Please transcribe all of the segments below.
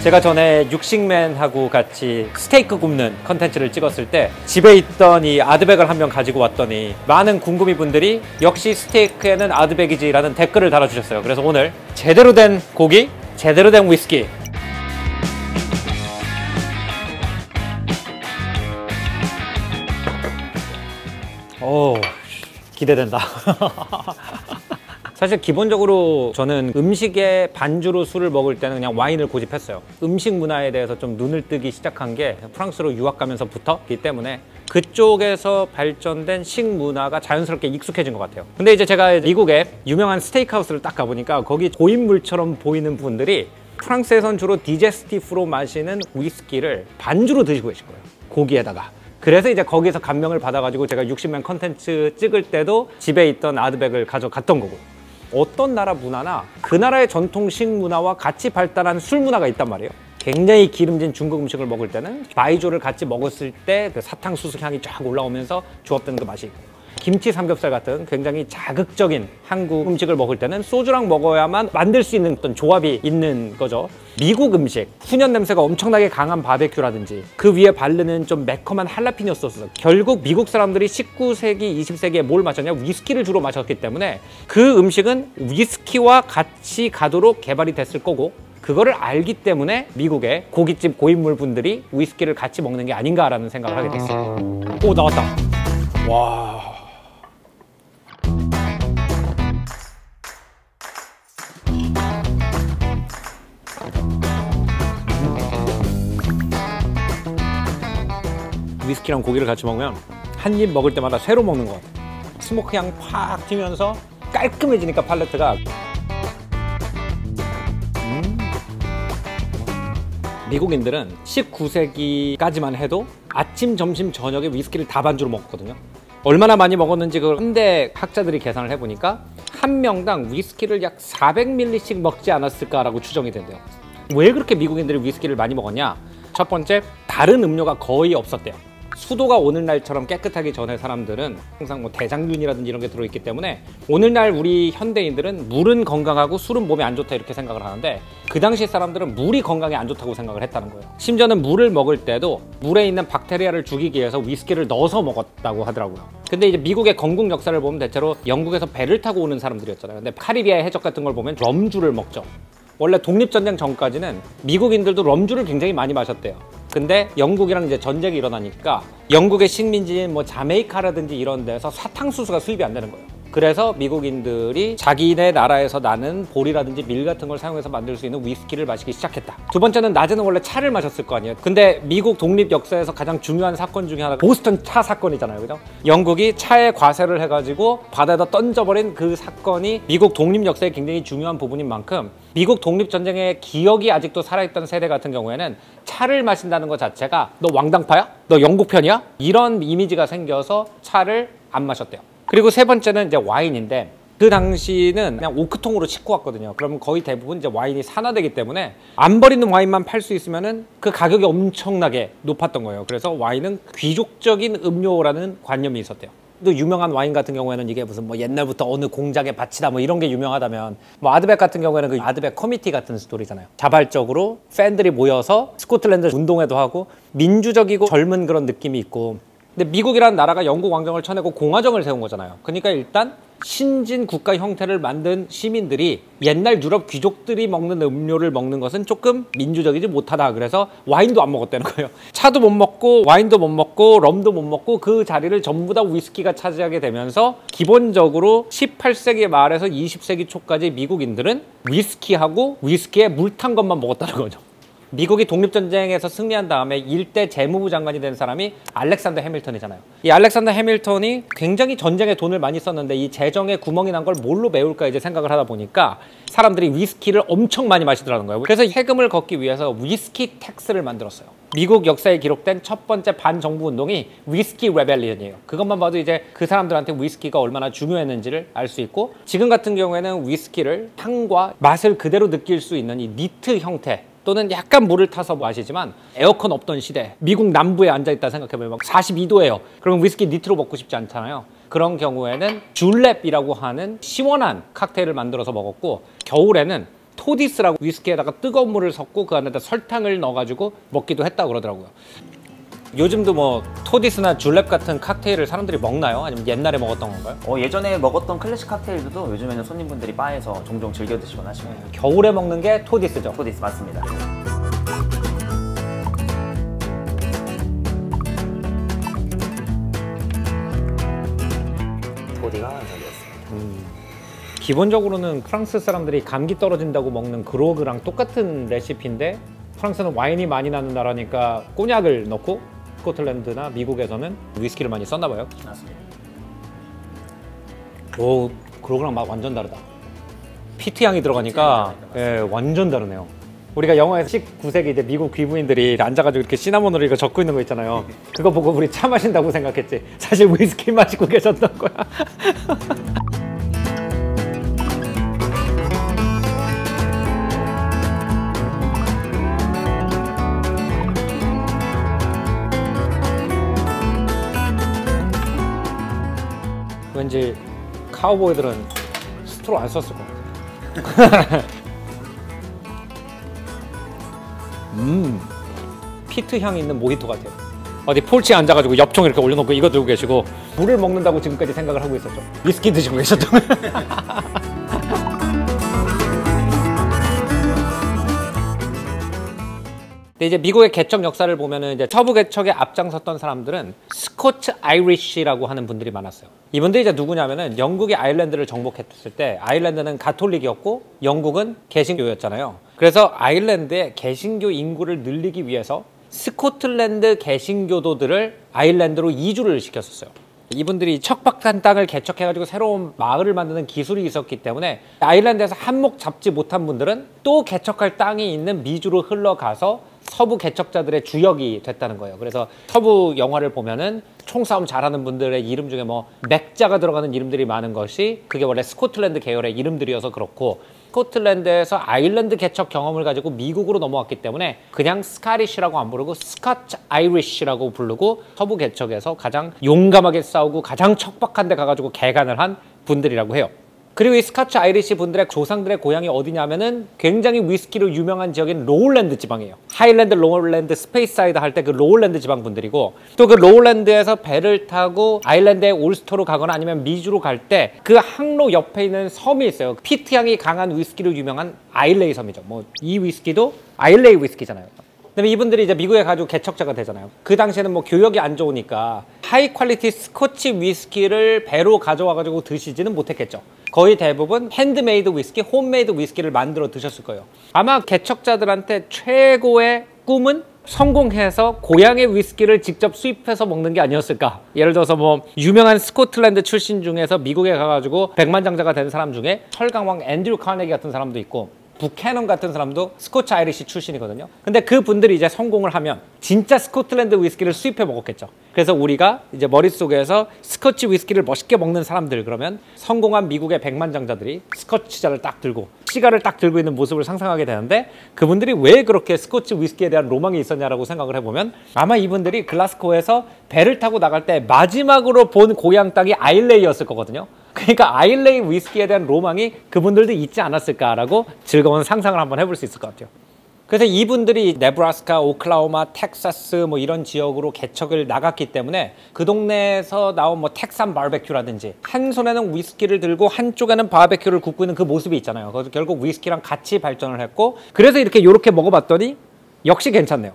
제가 전에 육식맨하고 같이 스테이크 굽는 컨텐츠를 찍었을 때 집에 있던 이 아드백을 한 명 가지고 왔더니 많은 궁금이 분들이 역시 스테이크에는 아드백이지 라는 댓글을 달아주셨어요. 그래서 오늘 제대로 된 고기, 제대로 된 위스키, 오, 기대된다. 사실 기본적으로 저는 음식에 반주로 술을 먹을 때는 그냥 와인을 고집했어요. 음식 문화에 대해서 좀 눈을 뜨기 시작한 게 프랑스로 유학 가면서부터이기 때문에 그쪽에서 발전된 식문화가 자연스럽게 익숙해진 것 같아요. 근데 이제 제가 미국에 유명한 스테이크하우스를 딱 가보니까 거기 고인물처럼 보이는 분들이 프랑스에선 주로 디제스티프로 마시는 위스키를 반주로 드시고 계신 거예요, 고기에다가. 그래서 이제 거기서 감명을 받아가지고 제가 60명 컨텐츠 찍을 때도 집에 있던 아드백을 가져갔던 거고, 어떤 나라 문화나 그 나라의 전통 식문화와 같이 발달한 술 문화가 있단 말이에요. 굉장히 기름진 중국 음식을 먹을 때는 바이조를 같이 먹었을 때 그 사탕수수 향이 쫙 올라오면서 조합되는 그 맛이 있고, 김치 삼겹살 같은 굉장히 자극적인 한국 음식을 먹을 때는 소주랑 먹어야만 만들 수 있는 어떤 조합이 있는 거죠. 미국 음식, 훈연 냄새가 엄청나게 강한 바베큐라든지 그 위에 바르는 좀 매콤한 할라피뇨 소스, 결국 미국 사람들이 19세기, 20세기에 뭘 마셨냐? 위스키를 주로 마셨기 때문에 그 음식은 위스키와 같이 가도록 개발이 됐을 거고, 그거를 알기 때문에 미국의 고깃집 고인물 분들이 위스키를 같이 먹는 게 아닌가라는 생각을 하게 됐어요. 오, 나왔다. 와. 위스키랑 고기를 같이 먹으면 한 입 먹을 때마다 새로 먹는 것 같아요. 스모크 향 팍 튀면서 깔끔해지니까 팔레트가. 미국인들은 19세기까지만 해도 아침, 점심, 저녁에 위스키를 다 반주로 먹었거든요. 얼마나 많이 먹었는지 그걸 현대 학자들이 계산을 해보니까 한 명당 위스키를 약 400ml씩 먹지 않았을까라고 추정이 된대요. 왜 그렇게 미국인들이 위스키를 많이 먹었냐? 첫 번째, 다른 음료가 거의 없었대요. 수도가 오늘날처럼 깨끗하기 전에 사람들은 항상 뭐 대장균이라든지 이런 게 들어있기 때문에 오늘날 우리 현대인들은 물은 건강하고 술은 몸에 안 좋다 이렇게 생각을 하는데, 그 당시 사람들은 물이 건강에 안 좋다고 생각을 했다는 거예요. 심지어는 물을 먹을 때도 물에 있는 박테리아를 죽이기 위해서 위스키를 넣어서 먹었다고 하더라고요. 근데 이제 미국의 건국 역사를 보면 대체로 영국에서 배를 타고 오는 사람들이었잖아요. 근데 카리비아 해적 같은 걸 보면 럼주를 먹죠. 원래 독립전쟁 전까지는 미국인들도 럼주를 굉장히 많이 마셨대요. 근데 영국이랑 이제 전쟁이 일어나니까 영국의 식민지인 뭐 자메이카라든지 이런 데서 사탕수수가 수입이 안 되는 거예요. 그래서 미국인들이 자기네 나라에서 나는 보리라든지 밀 같은 걸 사용해서 만들 수 있는 위스키를 마시기 시작했다. 두 번째는 낮에는 원래 차를 마셨을 거 아니에요. 근데 미국 독립 역사에서 가장 중요한 사건 중에 하나가 보스턴 차 사건이잖아요, 그죠? 영국이 차에 과세를 해가지고 바다에다 던져버린 그 사건이 미국 독립 역사에 굉장히 중요한 부분인 만큼, 미국 독립전쟁의 기억이 아직도 살아있던 세대 같은 경우에는 차를 마신다는 것 자체가 너 왕당파야? 너 영국 편이야? 이런 이미지가 생겨서 차를 안 마셨대요. 그리고 세 번째는 이제 와인인데, 그 당시는 그냥 오크통으로 싣고 왔거든요. 그러면 거의 대부분 이제 와인이 산화되기 때문에 안 버리는 와인만 팔 수 있으면은 그 가격이 엄청나게 높았던 거예요. 그래서 와인은 귀족적인 음료라는 관념이 있었대요. 또 유명한 와인 같은 경우에는 이게 무슨 뭐 옛날부터 어느 공작의 밭이다 뭐 이런 게 유명하다면, 뭐 아드백 같은 경우에는 그 아드백 커미티 같은 스토리잖아요. 자발적으로 팬들이 모여서 스코틀랜드 운동회도 하고 민주적이고 젊은 그런 느낌이 있고. 근데 미국이라는 나라가 영국 왕정을 쳐내고 공화정을 세운 거잖아요. 그러니까 일단 신진 국가 형태를 만든 시민들이 옛날 유럽 귀족들이 먹는 음료를 먹는 것은 조금 민주적이지 못하다. 그래서 와인도 안 먹었다는 거예요. 차도 못 먹고 와인도 못 먹고 럼도 못 먹고 그 자리를 전부 다 위스키가 차지하게 되면서 기본적으로 18세기 말에서 20세기 초까지 미국인들은 위스키하고 위스키에 물 탄 것만 먹었다는 거죠. 미국이 독립전쟁에서 승리한 다음에 일대 재무부 장관이 된 사람이 알렉산더 해밀턴이잖아요. 이 알렉산더 해밀턴이 굉장히 전쟁에 돈을 많이 썼는데 이 재정에 구멍이 난 걸 뭘로 메울까 이제 생각을 하다 보니까 사람들이 위스키를 엄청 많이 마시더라는 거예요. 그래서 세금을 걷기 위해서 위스키 텍스를 만들었어요. 미국 역사에 기록된 첫 번째 반정부 운동이 위스키 레벨리언이에요. 그것만 봐도 이제 그 사람들한테 위스키가 얼마나 중요했는지를 알 수 있고, 지금 같은 경우에는 위스키를 향과 맛을 그대로 느낄 수 있는 이 니트 형태 또는 약간 물을 타서 마시지만, 에어컨 없던 시대 미국 남부에 앉아있다 생각해보면 막 42도예요. 그러면 위스키 니트로 먹고 싶지 않잖아요. 그런 경우에는 줄랩이라고 하는 시원한 칵테일을 만들어서 먹었고, 겨울에는 토디스라고 위스키에다가 뜨거운 물을 섞고 그 안에다 설탕을 넣어가지고 먹기도 했다고 그러더라고요. 요즘도 뭐 토디스나 줄랩 같은 칵테일을 사람들이 먹나요? 아니면 옛날에 먹었던 건가요? 예전에 먹었던 클래식 칵테일들도 요즘에는 손님분들이 바에서 종종 즐겨 드시곤 하십니다. 겨울에 먹는 게 토디스죠? 토디스 맞습니다. 토디가 완성되었습니다. 기본적으로는 프랑스 사람들이 감기 떨어진다고 먹는 그로그랑 똑같은 레시피인데 프랑스는 와인이 많이 나는 나라니까 꼬냑을 넣고 스코틀랜드나 미국에서는 위스키를 많이 썼나 봐요. 맞습니다. 오, 그로그랑 맛 완전 다르다. 피트 향이 들어가니까 완전 다르네요. 우리가 영화에서 19세기 이제 미국 귀부인들이 앉아가지고 이렇게 시나몬으로 이거 적고 있는 거 있잖아요. 그거 보고 우리 차 마신다고 생각했지. 사실 위스키 마시고 계셨던 거야. 왠지 카우보이들은 스트로 안 썼을 것 같아. 피트 향이 있는 모히토 같아요. 어디 폴치에 앉아가지고 엽총 이렇게 올려놓고 이거 들고 계시고 물을 먹는다고 지금까지 생각을 하고 있었죠. 위스키 드시고 계셨던 근데 이제 미국의 개척 역사를 보면은 이제 서부 개척에 앞장섰던 사람들은 스코츠 아이리시라고 하는 분들이 많았어요. 이분들이 이제 누구냐면은 영국이 아일랜드를 정복했을 때 아일랜드는 가톨릭이었고 영국은 개신교였잖아요. 그래서 아일랜드의 개신교 인구를 늘리기 위해서 스코틀랜드 개신교도들을 아일랜드로 이주를 시켰었어요. 이분들이 척박한 땅을 개척해가지고 새로운 마을을 만드는 기술이 있었기 때문에 아일랜드에서 한몫 잡지 못한 분들은 또 개척할 땅이 있는 미주로 흘러가서 서부 개척자들의 주역이 됐다는 거예요. 그래서 서부 영화를 보면은 총싸움 잘하는 분들의 이름 중에 뭐 맥자가 들어가는 이름들이 많은 것이 그게 원래 스코틀랜드 계열의 이름들이어서 그렇고 스코틀랜드에서 아일랜드 개척 경험을 가지고 미국으로 넘어왔기 때문에 그냥 스카리시라고 안 부르고 스코츠 아이리시라고 부르고 서부 개척에서 가장 용감하게 싸우고 가장 척박한 데 가가지고 개간을 한 분들이라고 해요. 그리고 이 스코츠 아이리시 분들의 조상들의 고향이 어디냐면은 굉장히 위스키로 유명한 지역인 로울랜드 지방이에요. 하일랜드, 로울랜드, 스페이스사이드 할 때 그 로울랜드 지방 분들이고 또 그 로울랜드에서 배를 타고 아일랜드의 올스터로 가거나 아니면 미주로 갈 때 그 항로 옆에 있는 섬이 있어요. 피트 향이 강한 위스키로 유명한 아일레이 섬이죠. 뭐 이 위스키도 아일레이 위스키잖아요. 그다음에 이분들이 이제 미국에 가지고 개척자가 되잖아요. 그 당시에는 뭐 교역이 안 좋으니까 하이 퀄리티 스코치 위스키를 배로 가져와 가지고 드시지는 못했겠죠. 거의 대부분 핸드메이드 위스키, 홈메이드 위스키를 만들어 드셨을 거예요. 아마 개척자들한테 최고의 꿈은 성공해서 고향의 위스키를 직접 수입해서 먹는 게 아니었을까. 예를 들어서 뭐 유명한 스코틀랜드 출신 중에서 미국에 가가지고 백만장자가 된 사람 중에 철강왕 앤드류 카네기 같은 사람도 있고 부캐넌 같은 사람도 스코치 아이리시 출신이거든요. 근데 그 분들이 이제 성공을 하면 진짜 스코틀랜드 위스키를 수입해 먹었겠죠. 그래서 우리가 이제 머릿속에서 스코치 위스키를 멋있게 먹는 사람들, 그러면 성공한 미국의 백만장자들이 스코치잔을 딱 들고 시가를 딱 들고 있는 모습을 상상하게 되는데 그분들이 왜 그렇게 스코치 위스키에 대한 로망이 있었냐라고 생각을 해보면 아마 이분들이 글라스고에서 배를 타고 나갈 때 마지막으로 본 고향 땅이 아일레이였을 거거든요. 그러니까 아일레이 위스키에 대한 로망이 그분들도 있지 않았을까라고 즐거운 상상을 한번 해볼 수 있을 것 같아요. 그래서 이분들이 네브라스카, 오클라호마, 텍사스 뭐 이런 지역으로 개척을 나갔기 때문에 그 동네에서 나온 뭐 텍산 바베큐라든지 한 손에는 위스키를 들고 한쪽에는 바베큐를 굽고 있는 그 모습이 있잖아요. 그래서 결국 위스키랑 같이 발전을 했고 그래서 이렇게 먹어봤더니 역시 괜찮네요.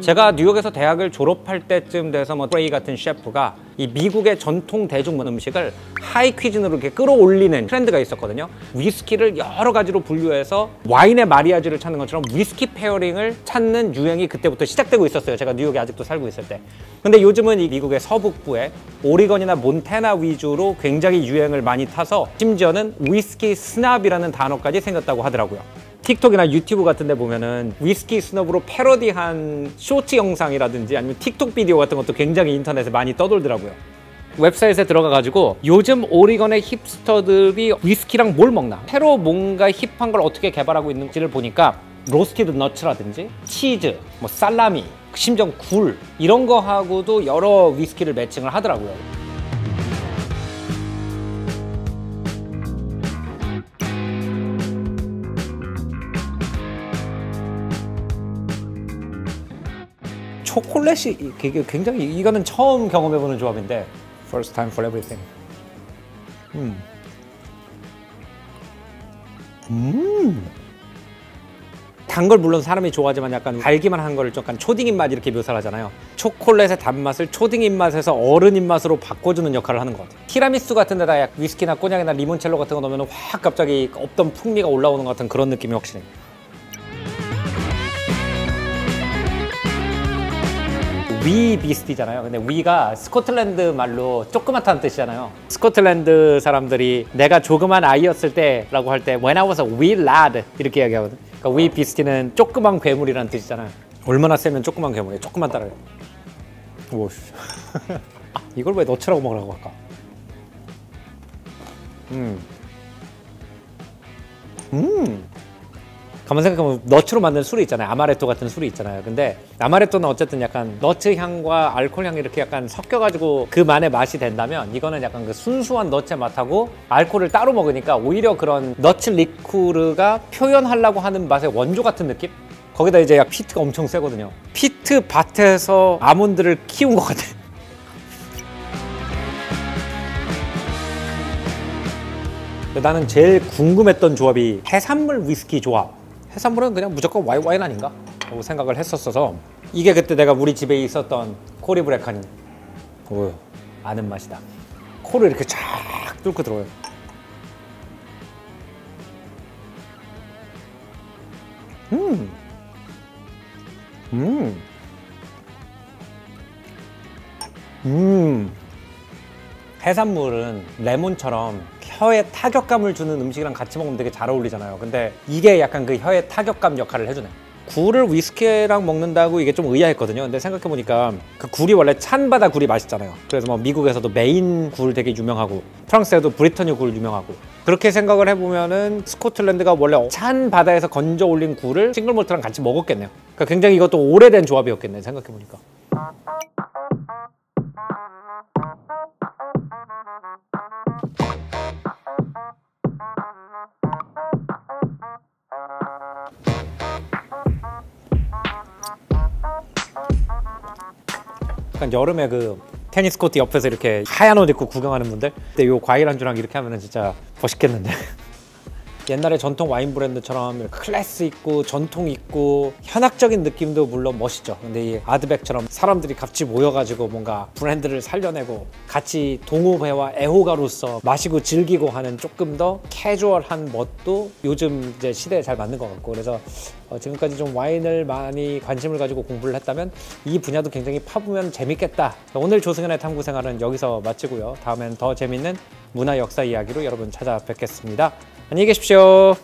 제가 뉴욕에서 대학을 졸업할 때쯤 돼서 뭐 프레이 같은 셰프가 이 미국의 전통 대중 음식을 하이 퀴즈으로 이렇게 끌어올리는 트렌드가 있었거든요. 위스키를 여러 가지로 분류해서 와인의 마리아주를 찾는 것처럼 위스키 페어링을 찾는 유행이 그때부터 시작되고 있었어요. 제가 뉴욕에 아직도 살고 있을 때. 근데 요즘은 이 미국의 서북부에 오리건이나 몬태나 위주로 굉장히 유행을 많이 타서 심지어는 위스키 스납이라는 단어까지 생겼다고 하더라고요. 틱톡이나 유튜브 같은 데 보면은 위스키 스너브로 패러디한 쇼츠 영상이라든지 아니면 틱톡 비디오 같은 것도 굉장히 인터넷에 많이 떠돌더라고요. 웹사이트에 들어가가지고 요즘 오리건의 힙스터들이 위스키랑 뭘 먹나? 새로 뭔가 힙한 걸 어떻게 개발하고 있는지를 보니까 로스티드 너츠라든지 치즈, 뭐 살라미, 심지어 굴 이런 거하고도 여러 위스키를 매칭을 하더라고요. 초콜릿이 이게 굉장히 이거는 처음 경험해보는 조합인데 First time for everything. 단 걸 물론 사람이 좋아하지만 약간 달기만 한 거를 약간 초딩 입맛 이렇게 묘사를 하잖아요. 초콜릿의 단맛을 초딩 입맛에서 어른 입맛으로 바꿔주는 역할을 하는 것 같아요. 티라미수 같은 데다 약 위스키나 꼬냑이나 리몬첼로 같은 거 넣으면 확 갑자기 없던 풍미가 올라오는 것 같은 그런 느낌이 확실히. 위 비스티잖아요. 근데 위가 스코틀랜드 말로 조그맣다는 뜻이잖아요. 스코틀랜드 사람들이 내가 조그만 아이였을 때라고 할 때 When I was a wee lad 이렇게 이야기하거든. 그러니까 위 비스티는 조그만 괴물이라는 뜻이잖아요. 얼마나 세면 조그만 괴물이에요. 조그만 따라요. 오씨. 이걸 왜 너츠라고 먹으라고 할까? 가만 생각하면 너츠로 만든 술이 있잖아요. 아마레토 같은 술이 있잖아요. 근데 아마레토는 어쨌든 약간 너츠 향과 알코올 향이 이렇게 약간 섞여가지고 그만의 맛이 된다면 이거는 약간 그 순수한 너츠의 맛하고 알코올을 따로 먹으니까 오히려 그런 너츠 리쿠르가 표현하려고 하는 맛의 원조 같은 느낌? 거기다 이제 약 피트가 엄청 세거든요. 피트 밭에서 아몬드를 키운 것 같아. 나는 제일 궁금했던 조합이 해산물 위스키 조합. 해산물은 그냥 무조건 와인 아닌가? 라고 생각을 했었어서 이게 그때 내가 우리 집에 있었던 코리 브레카니. 오, 아는 맛이다. 코를 이렇게 쫙 뚫고 들어요. 해산물은 레몬처럼 혀에 타격감을 주는 음식이랑 같이 먹으면 되게 잘 어울리잖아요. 근데 이게 약간 그 혀에 타격감 역할을 해주네. 굴을 위스키랑 먹는다고 이게 좀 의아했거든요. 근데 생각해보니까 그 굴이 원래 찬바다 굴이 맛있잖아요. 그래서 뭐 미국에서도 메인 굴 되게 유명하고 프랑스에도 브리터니 굴 유명하고 그렇게 생각을 해보면은 스코틀랜드가 원래 찬 바다에서 건져 올린 굴을 싱글몰트랑 같이 먹었겠네요. 그러니까 굉장히 이것도 오래된 조합이었겠네 생각해보니까. 여름에 그 테니스 코트 옆에서 이렇게 하얀 옷 입고 구경하는 분들 근데 요 과일 안주랑 이렇게 하면은 진짜 멋있겠는데. 옛날에 전통 와인 브랜드처럼 클래스 있고 전통 있고 현학적인 느낌도 물론 멋있죠. 근데 이 아드백처럼 사람들이 같이 모여가지고 뭔가 브랜드를 살려내고 같이 동호회와 애호가로서 마시고 즐기고 하는 조금 더 캐주얼한 멋도 요즘 이제 시대에 잘 맞는 것 같고 그래서 지금까지 좀 와인을 많이 관심을 가지고 공부를 했다면 이 분야도 굉장히 파보면 재밌겠다. 오늘 조승현의 탐구생활은 여기서 마치고요. 다음엔 더 재밌는 문화 역사 이야기로 여러분 찾아뵙겠습니다. 안녕히 계십시오.